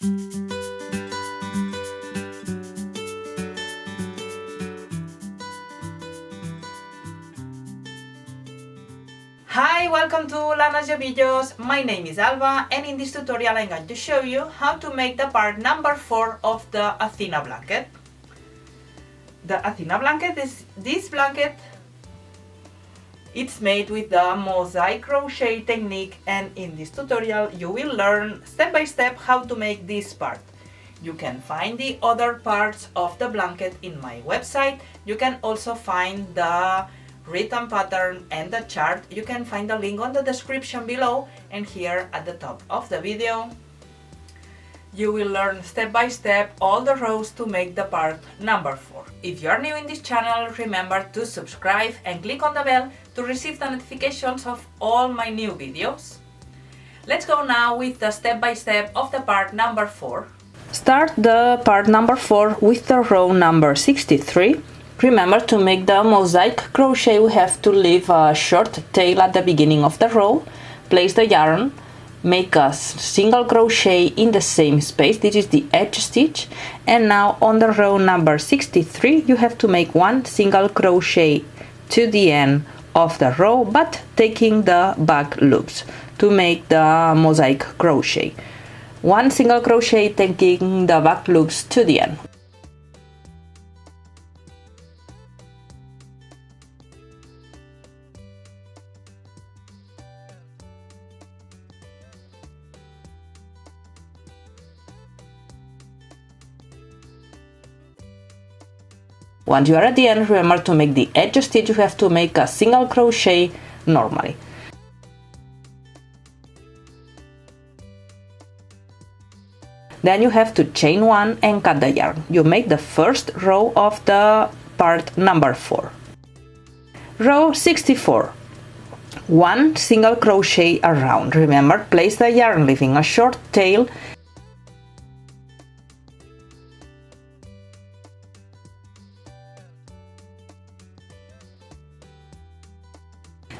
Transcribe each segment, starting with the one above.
Hi, welcome to Lanas y Ovillos. My name is Alba, and in this tutorial I'm going to show you how to make the part number 4 of the ATHENA blanket. The ATHENA blanket is this blanket. It's made with the Mosaic Crochet technique, and in this tutorial you will learn step by step how to make this part. You can find the other parts of the blanket in my website. You can also find the written pattern and the chart. You can find the link on the description below and here at the top of the video. You will learn step by step all the rows to make the part number 4. If you are new in this channel, remember to subscribe and click on the bell to receive the notifications of all my new videos. Let's go now with the step by step of the part number 4. Start the part number 4 with the row number 63. Remember, to make the mosaic crochet we have to leave a short tail at the beginning of the row. Place the yarn, make a single crochet in the same space, this is the edge stitch, and now on the row number 63 you have to make one single crochet to the end of the row, but taking the back loops to make the mosaic crochet. One single crochet taking the back loops to the end. Once you are at the end, remember to make the edge stitch, you have to make a single crochet normally. Then you have to chain one and cut the yarn. You make the first row of the part number 4. Row 64. One single crochet around. Remember, place the yarn leaving a short tail.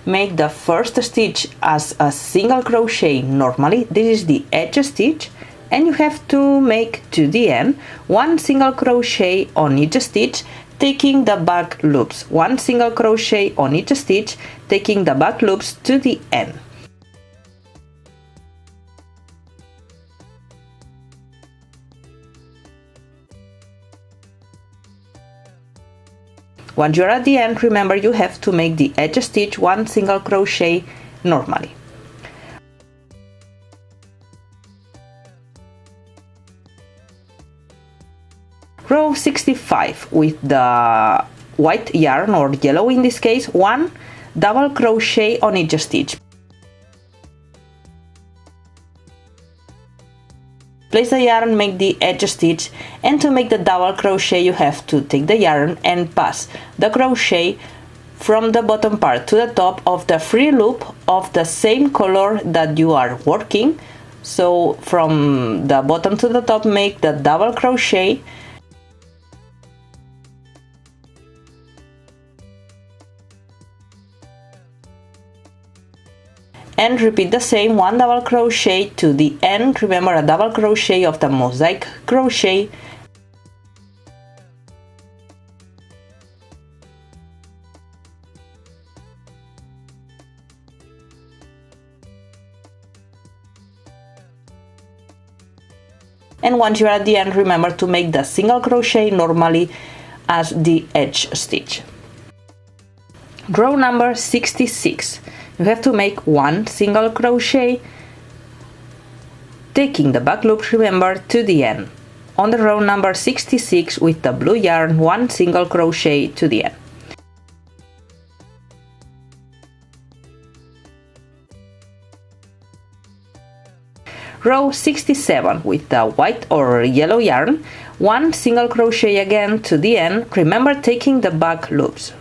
Make the first stitch as a single crochet normally, this is the edge stitch, and you have to make to the end one single crochet on each stitch, taking the back loops. One single crochet on each stitch, taking the back loops to the end. Once you're at the end, remember you have to make the edge stitch one single crochet normally. Row 65, with the white yarn, or yellow in this case, one double crochet on each stitch. Place the yarn, make the edge stitch, and to make the double crochet you have to take the yarn and pass the crochet from the bottom part to the top of the free loop of the same color that you are working. So from the bottom to the top, make the double crochet, and repeat the same, one double crochet to the end. Remember, a double crochet of the mosaic crochet, and once you are at the end, remember to make the single crochet normally as the edge stitch. Row number 66. You have to make one single crochet, taking the back loop, remember, to the end. On the row number 66 with the blue yarn, one single crochet to the end. Row 67 with the white or yellow yarn, one single crochet again to the end, remember taking the back loops.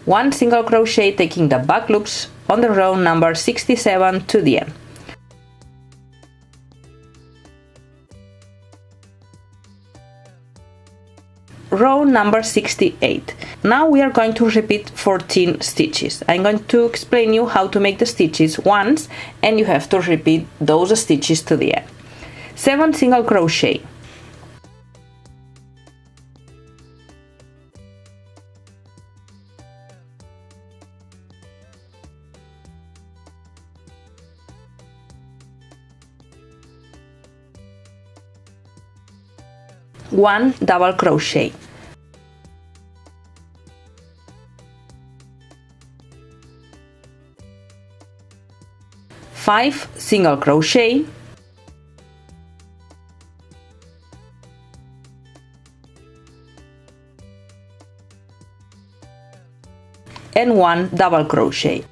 One single crochet taking the back loops on the row number 67 to the end. Row number 68. Now we are going to repeat 14 stitches. I'm going to explain you how to make the stitches once, and you have to repeat those stitches to the end. 7 single crochet, 1 double crochet, 5 single crochet, and 1 double crochet.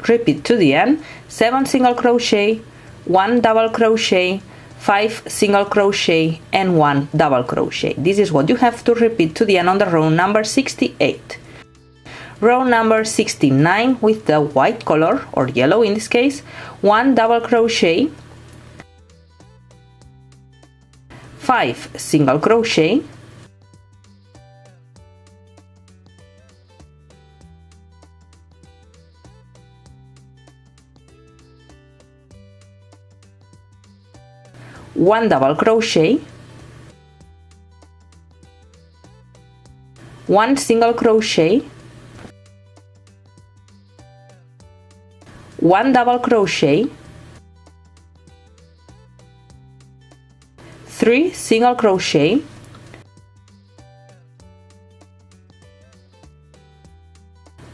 Repeat to the end, 7 single crochet, 1 double crochet, 5 single crochet and 1 double crochet. This is what you have to repeat to the end on the row number 68. Row number 69 with the white color, or yellow in this case, 1 double crochet, 5 single crochet, 1 double crochet, 1 single crochet, 1 double crochet, 3 single crochet,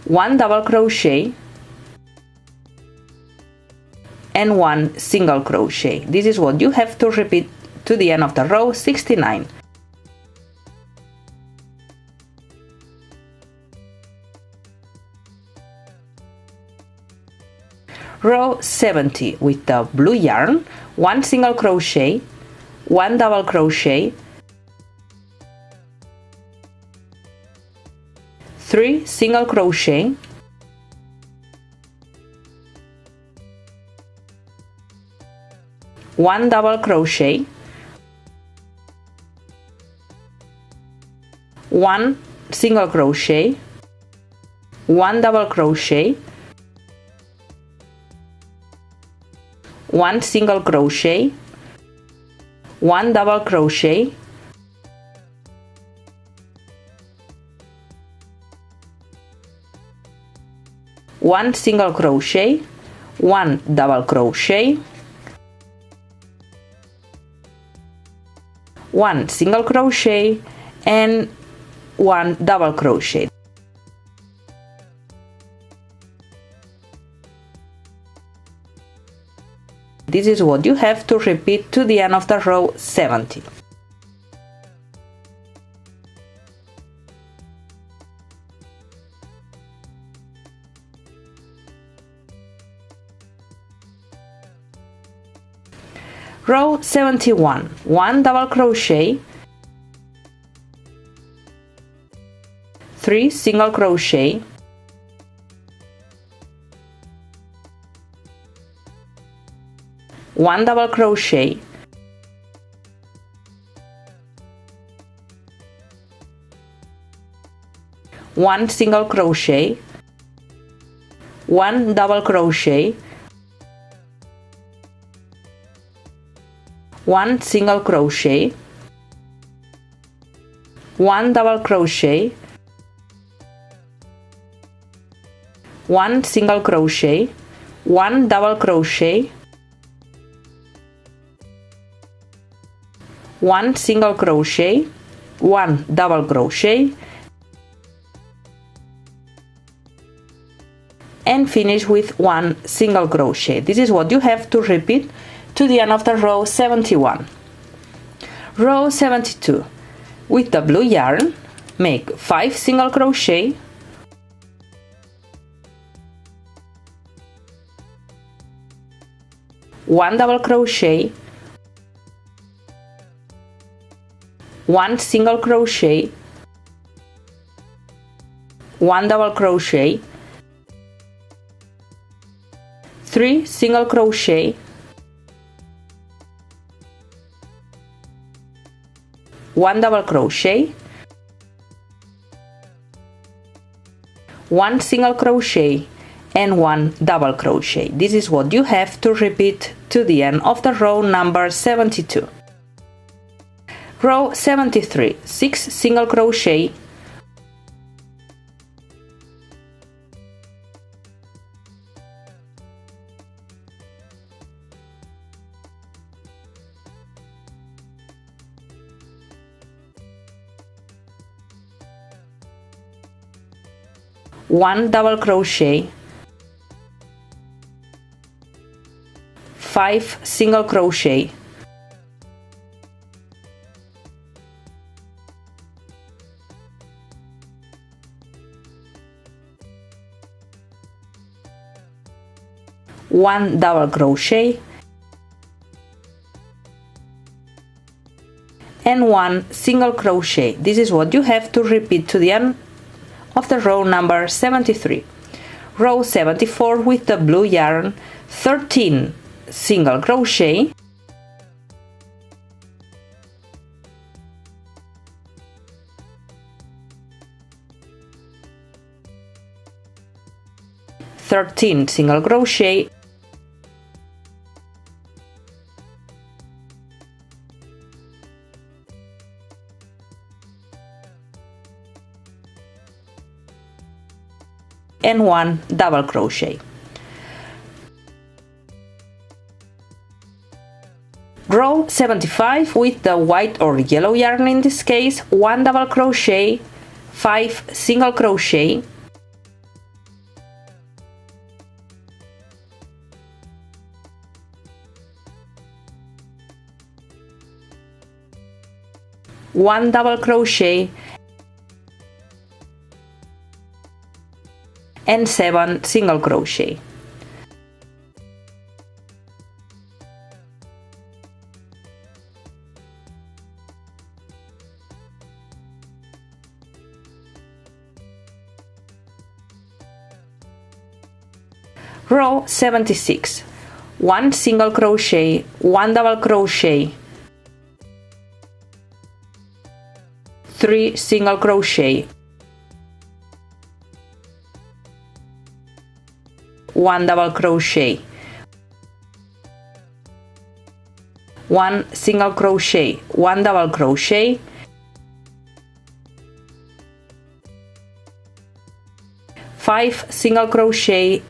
1 double crochet, and 1 single crochet. This is what you have to repeat to the end of the row 69. Row 70 with the blue yarn, 1 single crochet, 1 double crochet, 3 single crochet, 1 double crochet, 1 single crochet, 1 double crochet, 1 single crochet, 1 double crochet, 1 single crochet, 1 double crochet, 1 single crochet and 1 double crochet. This is what you have to repeat to the end of the row 70. Row 71, 1 double crochet, 3 single crochet, 1 double crochet, 1 single crochet, 1 double crochet, 1 single crochet, 1 double crochet, 1 single crochet, 1 double crochet, 1 single crochet, 1 double crochet, and finish with 1 single crochet. This is what you have to repeat to the end of the row 71. Row 72. With the blue yarn, make 5 single crochet, 1 double crochet, 1 single crochet, 1 double crochet, 3 single crochet, 1 double crochet, 1 single crochet and 1 double crochet. This is what you have to repeat to the end of the row number 72. Row 73, 6 single crochet, one double crochet, 5 single crochet, one double crochet, and 1 single crochet. This is what you have to repeat to the end of the row number 73. Row 74 with the blue yarn, 13 single crochet, single crochet, and 1 double crochet. Row 75 with the white or yellow yarn, in this case 1 double crochet, 5 single crochet, one double crochet, and 7 single crochet. Row 76, 1 single crochet, 1 double crochet, 3 single crochet, 1 double crochet, 1 single crochet, 1 double crochet, 5 single crochet,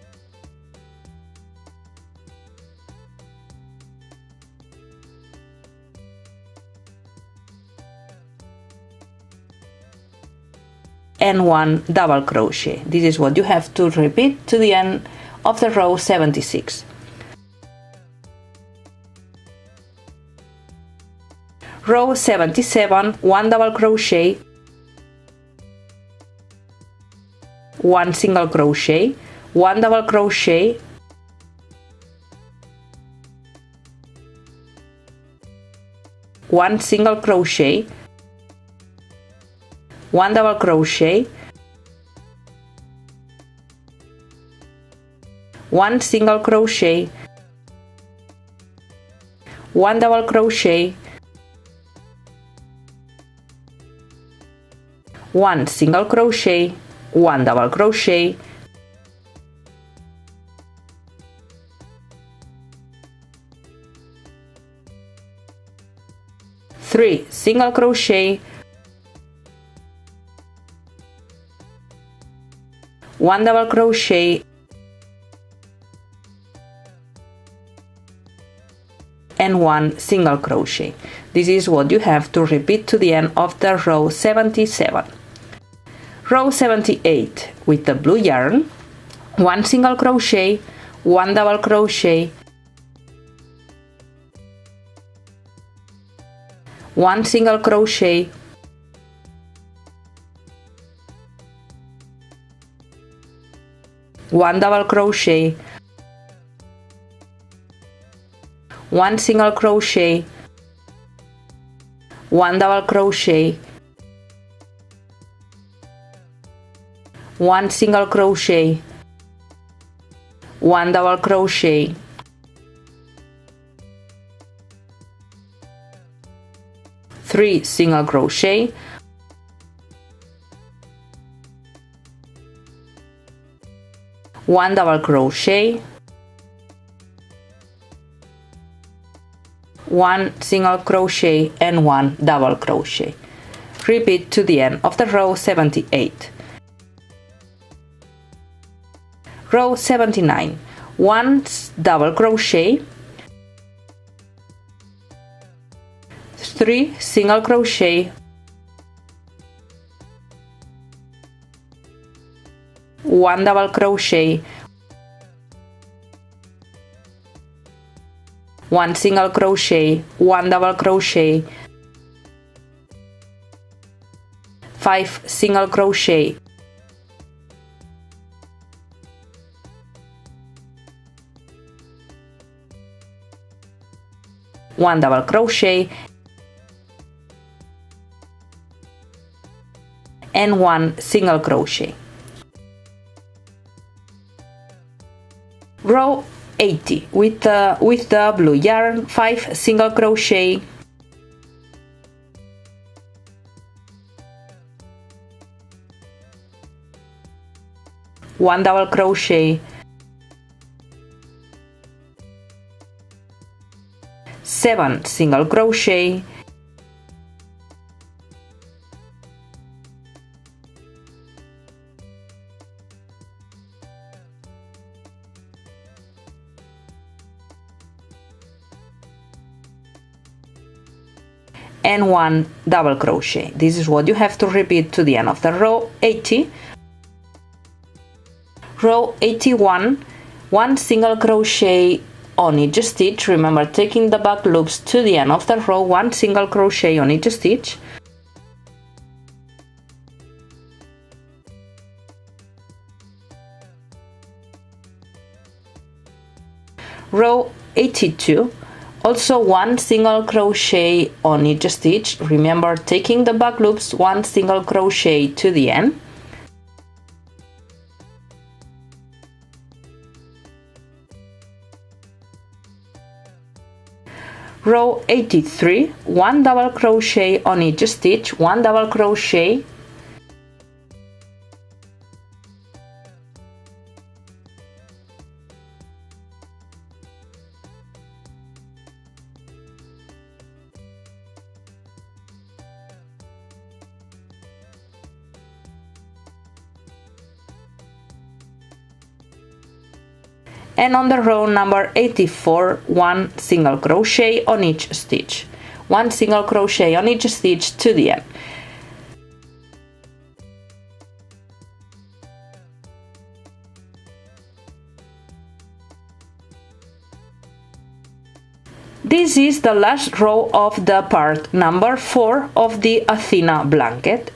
and 1 double crochet. This is what you have to repeat to the end of the row 76. Row 77, 1 double crochet, 1 single crochet, 1 double crochet, 1 single crochet, 1 double crochet, 1 single crochet, 1 double crochet, 1 single crochet, 1 double crochet, 3 single crochet, 1 double crochet, and 1 single crochet. This is what you have to repeat to the end of the row 77. Row 78 with the blue yarn, 1 single crochet, 1 double crochet, 1 single crochet, 1 double crochet, 1 single crochet, 1 double crochet, 1 single crochet, 1 double crochet, 3 single crochet, 1 double crochet, 1 single crochet and 1 double crochet. Repeat to the end of the row 78. Row 79, 1 double crochet, 3 single crochet, 1 double crochet, 1 single crochet, 1 double crochet, 5 single crochet, 1 double crochet and 1 single crochet. Row 80 with the blue yarn, 5 single crochet, 1 double crochet, 7 single crochet, and 1 double crochet. This is what you have to repeat to the end of the row 80. Row 81, 1 single crochet on each stitch. Remember, taking the back loops to the end of the row, 1 single crochet on each stitch. Row 82, also 1 single crochet on each stitch. Remember, taking the back loops, 1 single crochet to the end. Row 83, 1 double crochet on each stitch, 1 double crochet, and on the row number 84, 1 single crochet on each stitch, 1 single crochet on each stitch to the end. This is the last row of the part number 4 of the ATHENA blanket.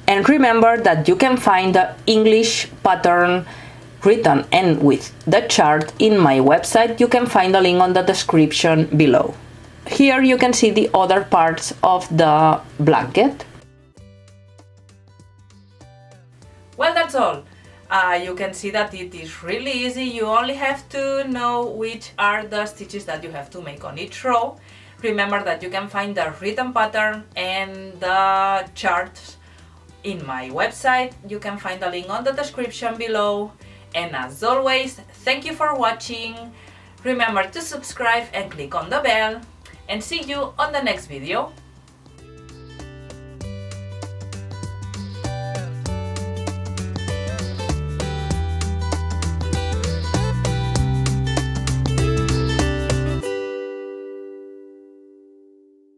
And remember that you can find the English pattern written and with the chart in my website. You can find the link on the description below. Here you can see the other parts of the blanket. Well, that's all. You can see that it is really easy. You only have to know which are the stitches that you have to make on each row. Remember that you can find the written pattern and the charts in my website. You can find the link on the description below. And as always, thank you for watching. Remember to subscribe and click on the bell. And see you on the next video.